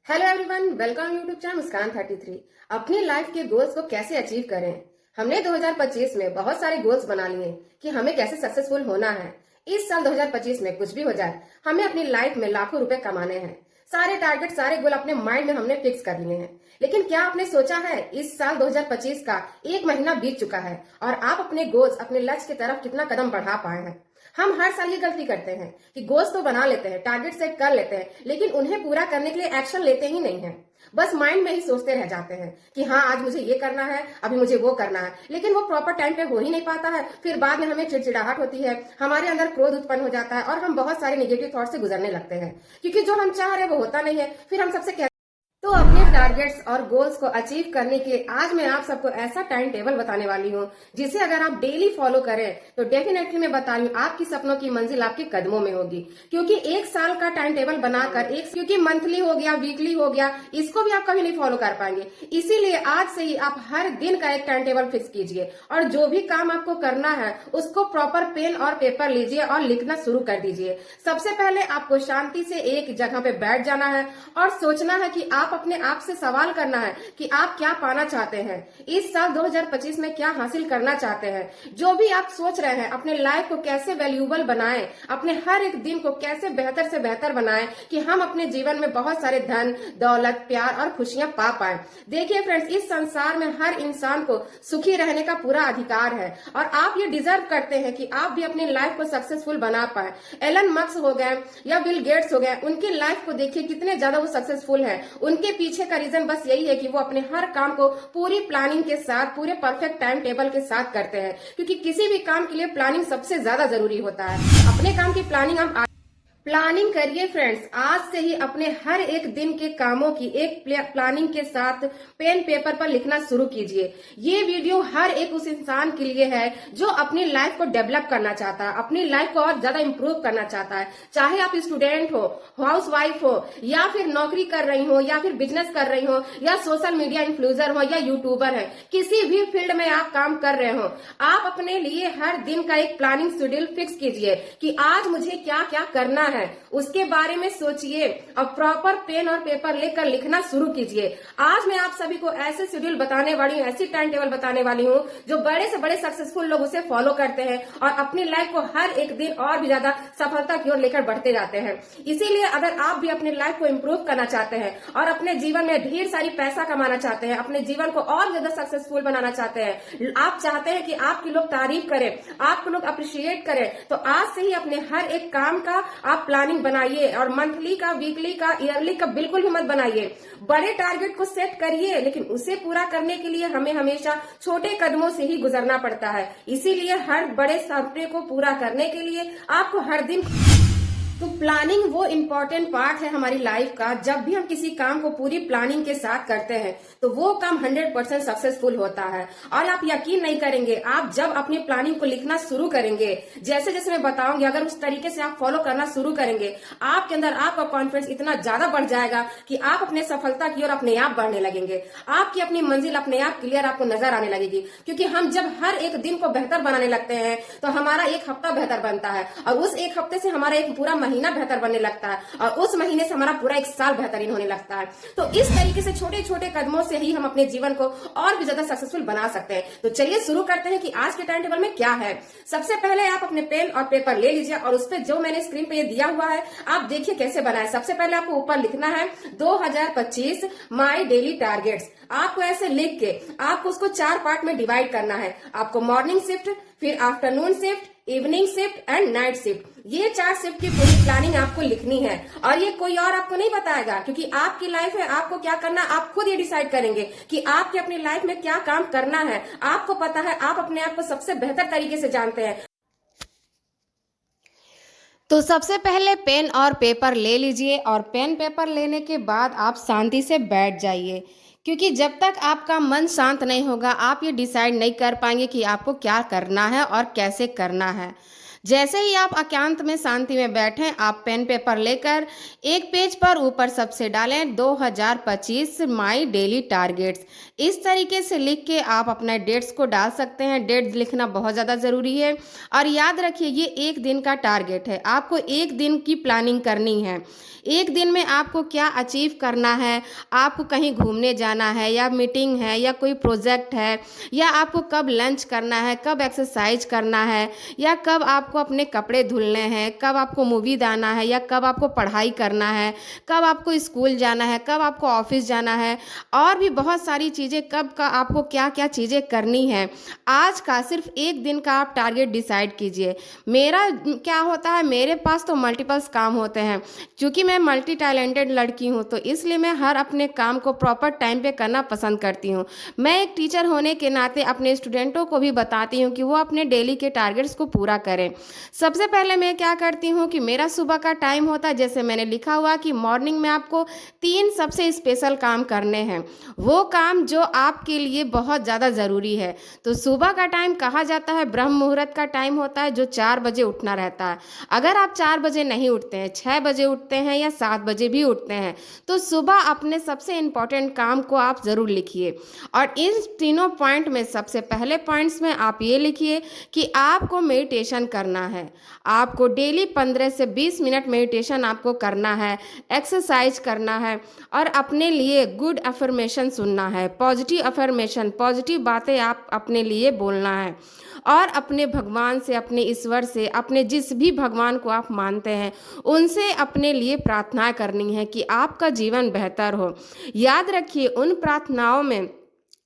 Hello everyone, welcome YouTube channel Muskan 33। अपनी life के goals को कैसे अचीव करें। हमने 2025 में बहुत सारे गोल्स बना लिए कि हमें कैसे सक्सेसफुल होना है। इस साल 2025 में कुछ भी हो जाए, हमें अपनी लाइफ में लाखों रुपए कमाने हैं। सारे टारगेट, सारे गोल अपने माइंड में हमने फिक्स कर लिए हैं। लेकिन क्या आपने सोचा है, इस साल 2025 का एक महीना बीत चुका है और आप अपने गोल्स, अपने लक्ष्य की तरफ कितना कदम बढ़ा पाए हैं। हम हर साल ये गलती करते हैं कि गोल्स तो बना लेते हैं, टारगेट सेट कर लेते हैं, लेकिन उन्हें पूरा करने के लिए एक्शन लेते ही नहीं है। बस माइंड में ही सोचते रह जाते हैं कि हाँ, आज मुझे ये करना है, अभी मुझे वो करना है, लेकिन वो प्रॉपर टाइम पे हो ही नहीं पाता है। फिर बाद में हमें चिड़चिड़ाहट होती है, हमारे अंदर क्रोध उत्पन्न हो जाता है और हम बहुत सारे निगेटिव थॉट से गुजरने लगते हैं, क्योंकि जो हम चाह रहे हैं वो होता नहीं है। फिर हम सबसे तो अपने टारगेट्स और गोल्स को अचीव करने के आज मैं आप सबको ऐसा टाइम टेबल बताने वाली हूँ जिसे अगर आप डेली फॉलो करें तो डेफिनेटली मैं बता रही हूँ आपकी सपनों की मंजिल आपके कदमों में होगी। क्योंकि एक साल का टाइम टेबल बनाकर क्योंकि मंथली हो गया, वीकली हो गया, इसको भी आप कभी नहीं फॉलो कर पाएंगे। इसीलिए आज से ही आप हर दिन का एक टाइम टेबल फिक्स कीजिए और जो भी काम आपको करना है उसको प्रॉपर पेन और पेपर लीजिए और लिखना शुरू कर दीजिए। सबसे पहले आपको शांति से एक जगह पे बैठ जाना है और सोचना है कि आप अपने आप से सवाल करना है कि आप क्या पाना चाहते हैं, इस साल 2025 में क्या हासिल करना चाहते हैं। जो भी आप सोच रहे हैं, अपने लाइफ को कैसे वैल्यूएबल बनाएं, अपने हर एक दिन को कैसे बेहतर से बेहतर बनाएं कि हम अपने जीवन में बहुत सारे धन, दौलत, प्यार और खुशियां पा पाए। देखिए फ्रेंड्स, इस संसार में हर इंसान को सुखी रहने का पूरा अधिकार है और आप ये डिजर्व करते हैं कि आप भी अपनी लाइफ को सक्सेसफुल बना पाए। एलन मस्क हो गए या बिल गेट्स हो गए, उनकी लाइफ को देखिए कितने ज्यादा वो सक्सेसफुल है। उनके पीछे का रीजन बस यही है कि वो अपने हर काम को पूरी प्लानिंग के साथ, पूरे परफेक्ट टाइम टेबल के साथ करते हैं। क्योंकि किसी भी काम के लिए प्लानिंग सबसे ज्यादा जरूरी होता है। अपने काम की प्लानिंग करिए फ्रेंड्स। आज से ही अपने हर एक दिन के कामों की एक प्लानिंग के साथ पेन पेपर पर लिखना शुरू कीजिए। ये वीडियो हर एक उस इंसान के लिए है जो अपनी लाइफ को डेवलप करना चाहता है, अपनी लाइफ को और ज्यादा इंप्रूव करना चाहता है। चाहे आप स्टूडेंट हो, हाउस वाइफ हो, या फिर नौकरी कर रही हो, या फिर बिजनेस कर रही हो, या सोशल मीडिया इन्फ्लुएंसर हो, या यूट्यूबर है, किसी भी फील्ड में आप काम कर रहे हो, आप अपने लिए हर दिन का एक प्लानिंग शेड्यूल फिक्स कीजिए कि आज मुझे क्या क्या करना है, उसके बारे में सोचिए और प्रॉपर पेन और पेपर लेकर लिखना शुरू कीजिए। आज मैं आप सभी को ऐसे शेड्यूल बताने वाली हूँ, ऐसी टाइम टेबल बताने वाली हूँ जो बड़े से बड़े सक्सेसफुल लोग उसे फॉलो करते हैं और अपनी लाइफ को हर एक दिन और भी ज्यादा सफलता की ओर लेकर बढ़ते जाते हैं। इसीलिए अगर आप भी अपनी लाइफ को इम्प्रूव करना चाहते हैं और अपने जीवन में ढेर सारी पैसा कमाना चाहते हैं, अपने जीवन को और ज्यादा सक्सेसफुल बनाना चाहते हैं, आप चाहते हैं कि आपके लोग तारीफ करें, आपको लोग अप्रिशिएट करें, तो आज से ही अपने हर एक काम का आप प्लानिंग बनाइए और मंथली का, वीकली का, ईयरली का बिल्कुल भी मत बनाइए। बड़े टारगेट को सेट करिए, लेकिन उसे पूरा करने के लिए हमें हमेशा छोटे कदमों से ही गुजरना पड़ता है। इसीलिए हर बड़े सपने को पूरा करने के लिए आपको हर दिन तो प्लानिंग वो इम्पोर्टेंट पार्ट है हमारी लाइफ का। जब भी हम किसी काम को पूरी प्लानिंग के साथ करते हैं तो वो काम 100% सक्सेसफुल होता है। और आप यकीन नहीं करेंगे, आप जब अपनी प्लानिंग को लिखना शुरू करेंगे, जैसे जैसे मैं बताऊंगी, अगर उस तरीके से आप फॉलो करना शुरू करेंगे, आपके अंदर आपका कॉन्फिडेंस इतना ज्यादा बढ़ जाएगा कि आप अपने सफलता की ओर अपने आप बढ़ने लगेंगे। आपकी अपनी मंजिल अपने आप क्लियर आपको नजर आने लगेगी। क्योंकि हम जब हर एक दिन को बेहतर बनाने लगते हैं तो हमारा एक हफ्ता बेहतर बनता है और उस एक हफ्ते से हमारा एक पूरा महीना बेहतर बनने लगता है और उस महीने से हमारा पूरा एक साल बेहतरीन होने लगता है। तो इस तरीके से छोटे छोटे कदमों से ही हम अपने जीवन को और भी ज्यादा सक्सेसफुल बना सकते हैं। तो चलिए शुरू करते हैं कि आज के टाइम टेबल में क्या है। सबसे पहले आप अपने पेन और पेपर ले लीजिए और उस पर जो मैंने स्क्रीन पे ये दिया हुआ है आप देखिए कैसे बनाए। सबसे पहले आपको ऊपर लिखना है 2025 माई डेली टारगेट्स। आपको ऐसे लिख के आपको उसको 4 पार्ट में डिवाइड करना है। आपको मॉर्निंग शिफ्ट, फिर afternoon shift, evening shift and night shift, ये 4 शिफ्ट की पूरी प्लानिंग आपको लिखनी है। और ये कोई और आपको नहीं बताएगा, क्योंकि आपकी लाइफ है, आपको क्या करना आप खुद ये डिसाइड करेंगे कि आपकी अपनी लाइफ में क्या काम करना है। आपको पता है, आप अपने आप को सबसे बेहतर तरीके से जानते हैं। तो सबसे पहले पेन और पेपर ले लीजिए और पेन पेपर लेने के बाद आप शांति से बैठ जाइए। क्योंकि जब तक आपका मन शांत नहीं होगा आप ये डिसाइड नहीं कर पाएंगे कि आपको क्या करना है और कैसे करना है। जैसे ही आप एकांत में शांति में बैठें, आप पेन पेपर लेकर एक पेज पर ऊपर सबसे डालें 2025 माई डेली टारगेट्स। इस तरीके से लिख के आप अपना डेट्स को डाल सकते हैं। डेट्स लिखना बहुत ज़्यादा ज़रूरी है और याद रखिए ये एक दिन का टारगेट है। आपको एक दिन की प्लानिंग करनी है। एक दिन में आपको क्या अचीव करना है, आपको कहीं घूमने जाना है या मीटिंग है या कोई प्रोजेक्ट है, या आपको कब लंच करना है, कब एक्सरसाइज करना है, या कब आपको अपने कपड़े धुलने हैं, कब आपको मूवी जाना है, या कब आपको पढ़ाई करना है, कब आपको स्कूल जाना है, कब आपको ऑफिस जाना है, और भी बहुत सारी चीज़ें, कब का आपको क्या क्या चीज़ें करनी है। आज का सिर्फ एक दिन का आप टारगेट डिसाइड कीजिए। मेरा क्या होता है, मेरे पास तो मल्टीपल्स काम होते हैं। क्योंकि मैं मल्टी टैलेंटेड लड़की हूँ तो इसलिए मैं हर अपने काम को प्रॉपर टाइम पे करना पसंद करती हूँ। मैं एक टीचर होने के नाते अपने स्टूडेंटों को भी बताती हूँ कि वो अपने डेली के टारगेट्स को पूरा करें। सबसे पहले मैं क्या करती हूँ कि मेरा सुबह का टाइम होता है, जैसे मैंने लिखा हुआ कि मॉर्निंग में आपको 3 सबसे स्पेशल काम करने हैं, वो काम जो आपके लिए बहुत ज़्यादा ज़रूरी है। तो सुबह का टाइम कहा जाता है ब्रह्म मुहूर्त का टाइम होता है, जो 4 बजे उठना रहता है। अगर आप 4 बजे नहीं उठते हैं, 6 बजे उठते हैं या 7 बजे भी उठते हैं, तो सुबह अपने सबसे इम्पोर्टेंट काम को आप ज़रूर लिखिए। और इन तीनों पॉइंट में सबसे पहले पॉइंट्स में आप ये लिखिए कि आपको मेडिटेशन करना है। आपको डेली 15 से 20 मिनट मेडिटेशन आपको करना है, एक्सरसाइज करना है और अपने लिए गुड अफर्मेशन सुनना है, पॉजिटिव अफर्मेशन, पॉजिटिव बातें आप अपने लिए बोलना है। और अपने भगवान से, अपने ईश्वर से, अपने जिस भी भगवान को आप मानते हैं उनसे अपने लिए प्रार्थना करनी है कि आपका जीवन बेहतर हो। याद रखिए उन प्रार्थनाओं में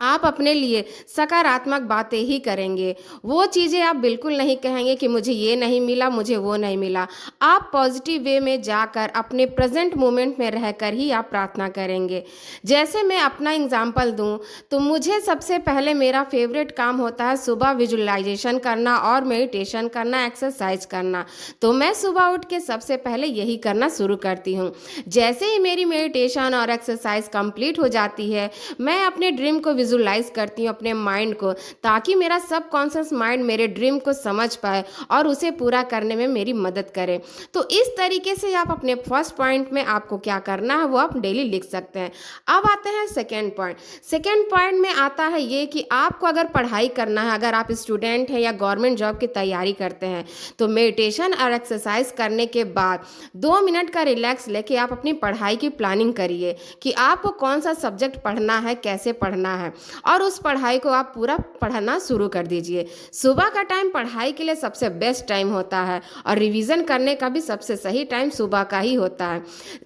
आप अपने लिए सकारात्मक बातें ही करेंगे। वो चीज़ें आप बिल्कुल नहीं कहेंगे कि मुझे ये नहीं मिला, मुझे वो नहीं मिला। आप पॉजिटिव वे में जाकर अपने प्रेजेंट मोमेंट में रहकर ही आप प्रार्थना करेंगे। जैसे मैं अपना एग्जांपल दूं तो मुझे सबसे पहले मेरा फेवरेट काम होता है सुबह विजुअलाइजेशन करना और मेडिटेशन करना, एक्सरसाइज करना। तो मैं सुबह उठ के सबसे पहले यही करना शुरू करती हूँ। जैसे ही मेरी मेडिटेशन और एक्सरसाइज कंप्लीट हो जाती है, मैं अपने ड्रीम को विजुलाइज करती हूँ अपने माइंड को, ताकि मेरा सबकॉन्शियस माइंड मेरे ड्रीम को समझ पाए और उसे पूरा करने में मेरी मदद करे। तो इस तरीके से आप अपने फर्स्ट पॉइंट में आपको क्या करना है वो आप डेली लिख सकते हैं। अब आते हैं सेकेंड पॉइंट। सेकेंड पॉइंट में आता है ये कि आपको अगर पढ़ाई करना है, अगर आप स्टूडेंट हैं या गवर्नमेंट जॉब की तैयारी करते हैं, तो मेडिटेशन और एक्सरसाइज करने के बाद 2 मिनट का रिलैक्स लेके आप अपनी पढ़ाई की प्लानिंग करिए कि आपको कौन सा सब्जेक्ट पढ़ना है, कैसे पढ़ना है, और उस पढ़ाई को आप पूरा पढ़ना शुरू कर दीजिए। सुबह का टाइम पढ़ाई के लिए सबसे बेस्ट टाइम होता है और रिवीजन करने का भी सबसे सही टाइम सुबह का ही होता है।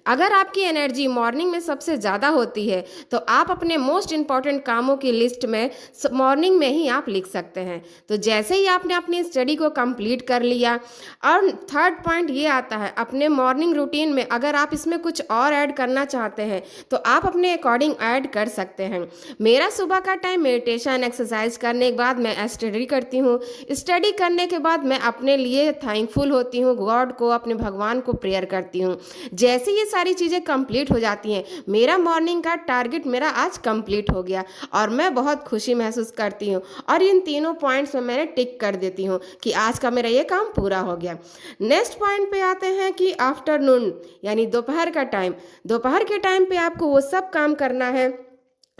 अगर आपकी एनर्जी मॉर्निंग में सबसे ज़्यादा होती है तो आप अपने मोस्ट इंपॉर्टेंट कामों की लिस्ट में मॉर्निंग में ही आप लिख सकते हैं। तो जैसे ही आपने अपनी स्टडी को कंप्लीट कर लिया, और थर्ड पॉइंट ये आता है अपने मॉर्निंग रूटीन में अगर आप इसमें कुछ और ऐड करना चाहते हैं तो आप अपने अकॉर्डिंग ऐड कर सकते हैं। मेरा सुबह का टाइम मेडिटेशन एक्सरसाइज करने के बाद मैं स्टडी करती हूँ। स्टडी करने के बाद मैं अपने लिए थैंकफुल होती हूँ, गॉड को, अपने भगवान को प्रेयर करती हूँ। जैसे ये सारी चीज़ें कंप्लीट हो जाती हैं, मेरा मॉर्निंग का टारगेट मेरा आज कंप्लीट हो गया और मैं बहुत खुशी महसूस करती हूँ। और इन तीनों पॉइंट्स में मैंने टिक कर देती हूँ कि आज का मेरा ये काम पूरा हो गया। नेक्स्ट पॉइंट पे आते हैं कि आफ्टरनून यानी दोपहर का टाइम। दोपहर के टाइम पे आपको वो सब काम करना है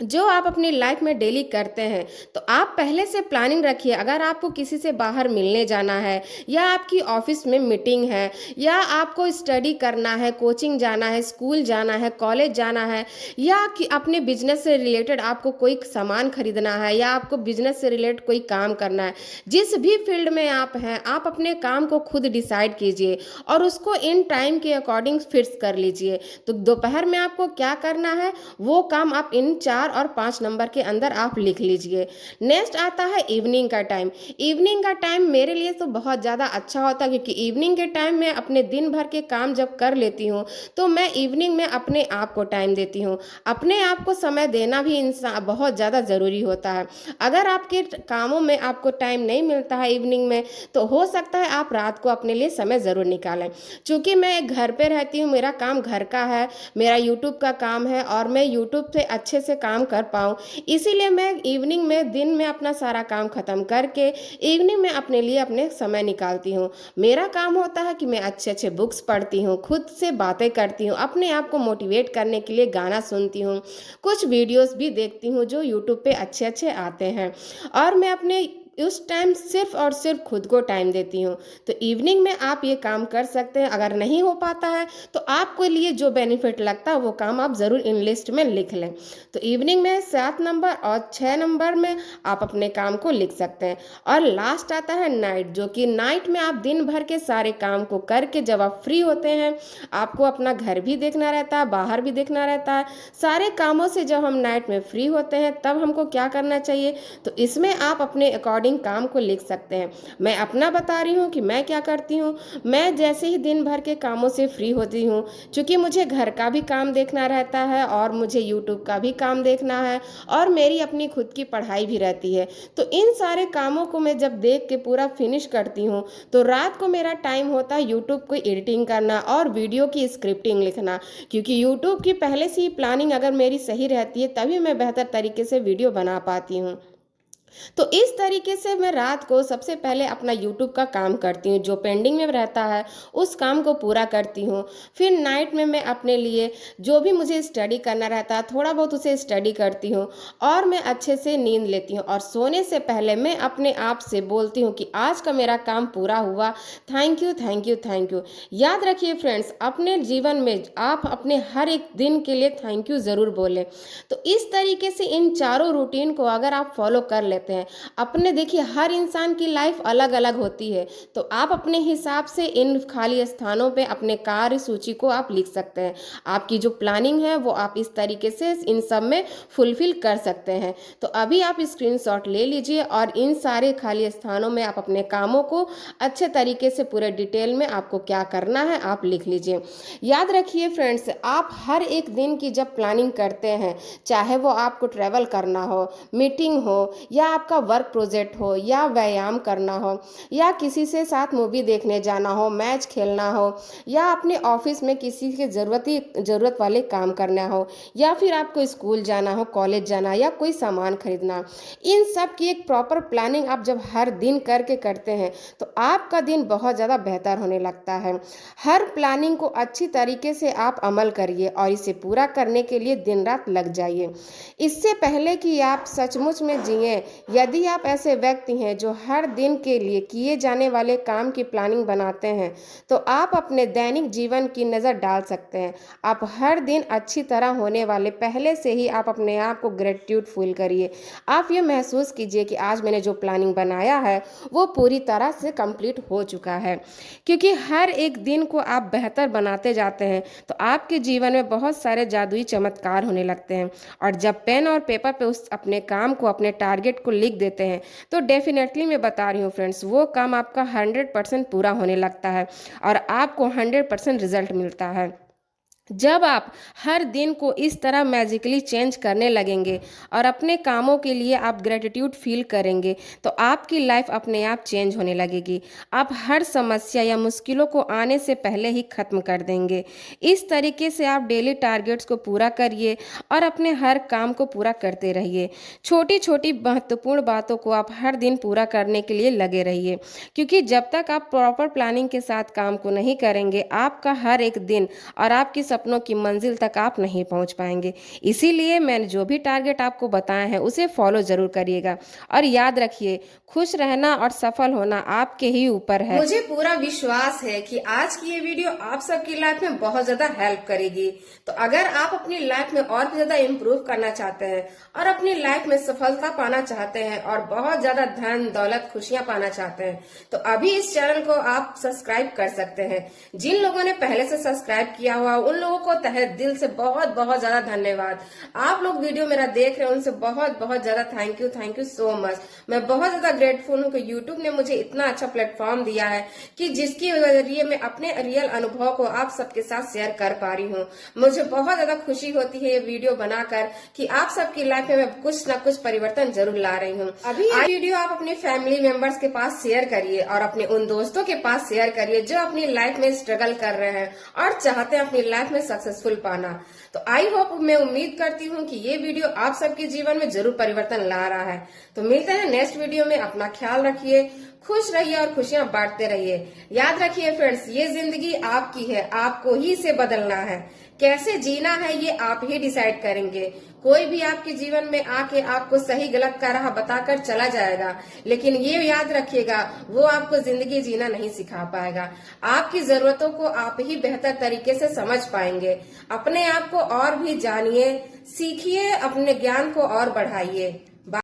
जो आप अपनी लाइफ में डेली करते हैं। तो आप पहले से प्लानिंग रखिए। अगर आपको किसी से बाहर मिलने जाना है, या आपकी ऑफिस में मीटिंग है, या आपको स्टडी करना है, कोचिंग जाना है, स्कूल जाना है, कॉलेज जाना है, या कि अपने बिजनेस से रिलेटेड आपको कोई सामान खरीदना है, या आपको बिजनेस से रिलेटेड कोई काम करना है, जिस भी फील्ड में आप हैं, आप अपने काम को खुद डिसाइड कीजिए और उसको इन टाइम के अकॉर्डिंग फिक्स कर लीजिए। तो दोपहर में आपको क्या करना है वो काम आप इन 4 और 5 नंबर के अंदर आप लिख लीजिए। नेक्स्ट आता है इवनिंग का टाइम। इवनिंग का टाइम मेरे लिए तो बहुत ज़्यादा अच्छा होता है, क्योंकि इवनिंग के टाइम में अपने दिन भर के काम जब कर लेती हूँ तो मैं इवनिंग में अपने आप को टाइम देती हूँ। अपने आप को समय देना भी इंसान बहुत ज़्यादा ज़रूरी होता है। अगर आपके कामों में आपको टाइम नहीं मिलता है इवनिंग में, तो हो सकता है आप रात को अपने लिए समय ज़रूर निकालें। चूँकि मैं घर पर रहती हूँ, मेरा काम घर का है, मेरा यूट्यूब का काम है और मैं यूट्यूब से अच्छे से काम काम कर पाऊँ। इसीलिए मैं इवनिंग में, दिन में अपना सारा काम खत्म करके इवनिंग में अपने लिए अपने समय निकालती हूँ। मेरा काम होता है कि मैं अच्छे-अच्छे बुक्स पढ़ती हूँ, खुद से बातें करती हूँ, अपने आप को मोटिवेट करने के लिए गाना सुनती हूँ, कुछ वीडियोस भी देखती हूँ जो यूट्यूब पे अच्छे-अच्छे आते हैं, और मैं अपने उस टाइम सिर्फ और सिर्फ खुद को टाइम देती हूँ। तो इवनिंग में आप ये काम कर सकते हैं। अगर नहीं हो पाता है तो आपके लिए जो बेनिफिट लगता है वो काम आप ज़रूर इन लिस्ट में लिख लें। तो इवनिंग में 7 नंबर और 6 नंबर में आप अपने काम को लिख सकते हैं। और लास्ट आता है नाइट, जो कि नाइट में आप दिन भर के सारे काम को करके जब आप फ्री होते हैं, आपको अपना घर भी देखना रहता है, बाहर भी देखना रहता है, सारे कामों से जब हम नाइट में फ्री होते हैं तब हमको क्या करना चाहिए, तो इसमें आप अपने अकॉर्डिंग काम को लिख सकते हैं। मैं अपना बता रही हूँ कि मैं क्या करती हूँ। मैं जैसे ही दिन भर के कामों से फ्री होती हूँ, क्योंकि मुझे घर का भी काम देखना रहता है और मुझे यूट्यूब का भी काम देखना है और मेरी अपनी खुद की पढ़ाई भी रहती है, तो इन सारे कामों को मैं जब देख के पूरा फिनिश करती हूँ तो रात को मेरा टाइम होता है यूट्यूब को एडिटिंग करना और वीडियो की स्क्रिप्टिंग लिखना, क्योंकि यूट्यूब की पहले से ही प्लानिंग अगर मेरी सही रहती है तभी मैं बेहतर तरीके से वीडियो बना पाती हूँ। तो इस तरीके से मैं रात को सबसे पहले अपना यूट्यूब का काम करती हूँ, जो पेंडिंग में रहता है उस काम को पूरा करती हूँ। फिर नाइट में मैं अपने लिए जो भी मुझे स्टडी करना रहता है थोड़ा बहुत उसे स्टडी करती हूँ और मैं अच्छे से नींद लेती हूँ। और सोने से पहले मैं अपने आप से बोलती हूँ कि आज का मेरा काम पूरा हुआ, thank you thank you thank you. याद रखिए फ्रेंड्स, अपने जीवन में आप अपने हर एक दिन के लिए थैंक यू ज़रूर बोलें। तो इस तरीके से इन चारों रूटीन को अगर आप फॉलो कर लेते हैं, अपने देखिए हर इंसान की लाइफ अलग अलग होती है, तो आप अपने हिसाब से इन खाली स्थानों पे अपने कार्य सूची को आप लिख सकते हैं। आपकी जो प्लानिंग है वो आप इस तरीके से इन सब में फुलफिल कर सकते हैं। तो अभी आप स्क्रीनशॉट ले लीजिए और इन सारे खाली स्थानों में आप अपने कामों को अच्छे तरीके से पूरे डिटेल में आपको क्या करना है आप लिख लीजिए। याद रखिए फ्रेंड्स, आप हर एक दिन की जब प्लानिंग करते हैं, चाहे वो आपको ट्रैवल करना हो, मीटिंग हो, या आपका वर्क प्रोजेक्ट हो, या व्यायाम करना हो, या किसी से साथ मूवी देखने जाना हो, मैच खेलना हो, या अपने ऑफिस में किसी के ज़रूरत वाले काम करना हो, या फिर आपको स्कूल जाना हो, कॉलेज जाना, या कोई सामान खरीदना, इन सब की एक प्रॉपर प्लानिंग आप जब हर दिन करके करते हैं तो आपका दिन बहुत ज़्यादा बेहतर होने लगता है। हर प्लानिंग को अच्छी तरीके से आप अमल करिए और इसे पूरा करने के लिए दिन रात लग जाइए। इससे पहले कि आप सचमुच में जिएं, यदि आप ऐसे व्यक्ति हैं जो हर दिन के लिए किए जाने वाले काम की प्लानिंग बनाते हैं, तो आप अपने दैनिक जीवन की नज़र डाल सकते हैं। आप हर दिन अच्छी तरह होने वाले पहले से ही आप अपने आप को ग्रेटिट्यूड फील करिए। आप ये महसूस कीजिए कि आज मैंने जो प्लानिंग बनाया है वो पूरी तरह से कंप्लीट हो चुका है, क्योंकि हर एक दिन को आप बेहतर बनाते जाते हैं तो आपके जीवन में बहुत सारे जादुई चमत्कार होने लगते हैं। और जब पेन और पेपर पे उस अपने काम को, अपने टारगेट को लिख देते हैं तो डेफिनेटली मैं बता रही हूँ फ्रेंड्स, वो काम आपका 100% पूरा होने लगता है और आपको 100% रिजल्ट मिलता है। जब आप हर दिन को इस तरह मैजिकली चेंज करने लगेंगे और अपने कामों के लिए आप ग्रेटिट्यूड फील करेंगे तो आपकी लाइफ अपने आप चेंज होने लगेगी। आप हर समस्या या मुश्किलों को आने से पहले ही ख़त्म कर देंगे। इस तरीके से आप डेली टारगेट्स को पूरा करिए और अपने हर काम को पूरा करते रहिए। छोटी छोटी महत्वपूर्ण बातों को आप हर दिन पूरा करने के लिए लगे रहिए, क्योंकि जब तक आप प्रॉपर प्लानिंग के साथ काम को नहीं करेंगे, आपका हर एक दिन और आपकी सपनों की मंजिल तक आप नहीं पहुंच पाएंगे। इसीलिए मैंने जो भी टारगेट आपको बताए हैं उसे फॉलो जरूर करिएगा। और याद रखिए, खुश रहना और सफल होना आपके ही ऊपर है। मुझे पूरा विश्वास है कि आज की ये वीडियो आप सबकी लाइफ में बहुत ज्यादा हेल्प करेगी। तो अगर आप अपनी लाइफ में और भी ज्यादा इम्प्रूव करना चाहते हैं और अपनी लाइफ में सफलता पाना चाहते हैं और बहुत ज्यादा धन दौलत खुशियां पाना चाहते हैं तो अभी इस चैनल को आप सब्सक्राइब कर सकते हैं। जिन लोगों ने पहले से सब्सक्राइब किया हुआ उन लोगों को तहे दिल से बहुत बहुत ज्यादा धन्यवाद। आप लोग वीडियो मेरा देख रहे हैं उनसे बहुत बहुत ज्यादा थैंक यू सो मच। मैं बहुत ज्यादा ग्रेटफुल हूँ कि यूट्यूब ने मुझे इतना अच्छा प्लेटफॉर्म दिया है कि जिसकी जरिए मैं अपने रियल अनुभव को आप सबके साथ शेयर कर पा रही हूँ। मुझे बहुत ज्यादा खुशी होती है ये वीडियो बनाकर कि आप सबकी लाइफ में मैं कुछ न कुछ परिवर्तन जरूर ला रही हूँ। अभी ये वीडियो आप अपने फैमिली मेंबर्स के पास शेयर करिए और अपने उन दोस्तों के पास शेयर करिए जो अपनी लाइफ में स्ट्रगल कर रहे हैं और चाहते हैं अपनी लाइफ में सक्सेसफुल पाना। तो आई होप, मैं उम्मीद करती हूँ कि ये वीडियो आप सबके जीवन में जरूर परिवर्तन ला रहा है। तो मिलते हैं नेक्स्ट वीडियो में। अपना ख्याल रखिए, खुश रहिए और खुशियां बांटते रहिए। याद रखिए फ्रेंड्स, ये जिंदगी आपकी है, आपको ही इसे बदलना है। कैसे जीना है ये आप ही डिसाइड करेंगे। कोई भी आपके जीवन में आके आपको सही गलत का राह बताकर चला जाएगा, लेकिन ये याद रखिएगा, वो आपको जिंदगी जीना नहीं सिखा पाएगा। आपकी जरूरतों को आप ही बेहतर तरीके से समझ पाएंगे। अपने आप को और भी जानिए, सीखिए, अपने ज्ञान को और बढ़ाइए।